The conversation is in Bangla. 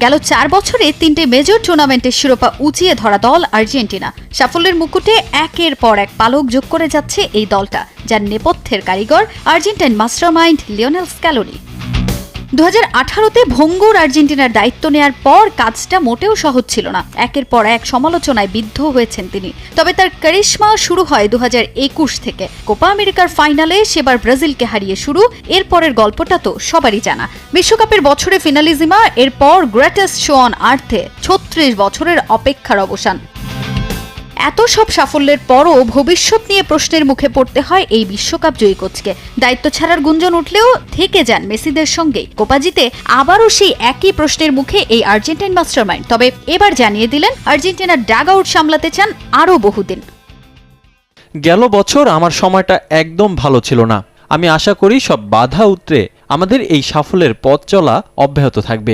গেল 4 বছরে 3টে মেজর টুর্নামেন্টের শিরোপা উঁচিয়ে ধরা দল আর্জেন্টিনা। সাফল্যের মুকুটে একের পর এক পালক যোগ করে যাচ্ছে এই দলটা, যার নেপথ্যের কারিগর আর্জেন্টাইন মাস্টারমাইন্ড লিওনেল স্ক্যালোনি। 2018-তে ভঙ্গুর আর্জেন্টিনার দায়িত্ব নেয়ার পর কাজটা মোটেও সহজ ছিল না। একের পর এক সমালোচনায় বিদ্ধ হয়েছেন তিনি। তবে তার কারিশমা শুরু হয় 2021 থেকে। কোপা আমেরিকার ফাইনালে সেবার ব্রাজিলকে হারিয়ে শুরু। এরপরের গল্পটা তো সবারই জানা। বিশ্বকাপের বছরে ফিনালিজিমা, এরপর গ্রেটেস্ট শো অন আর্থে 36 বছরের অপেক্ষার অবসান। এত সব সাফল্যের পরও ভবিষ্যৎ নিয়ে প্রশ্নের মুখে পড়তে হয় এই বিশ্বকাপ জয়ী কোচকে। দায়িত্ব ছাড়ার গুঞ্জন উঠলেও থেকে যান মেসিদের সঙ্গেই। কোপা জিতে আবারও সেই একই প্রশ্নের মুখে এই আর্জেন্টাইন মাস্টারমাইন্ড। তবে এবার জানিয়ে দিলেন আর্জেন্টিনার ডাগ আউট সামলাতে চান আরও বহুদিন। গেল বছর আমার সময়টা একদম ভালো ছিল না। আমি আশা করি সব বাধা উতরে আমাদের এই সাফল্যের পথ চলা অব্যাহত থাকবে।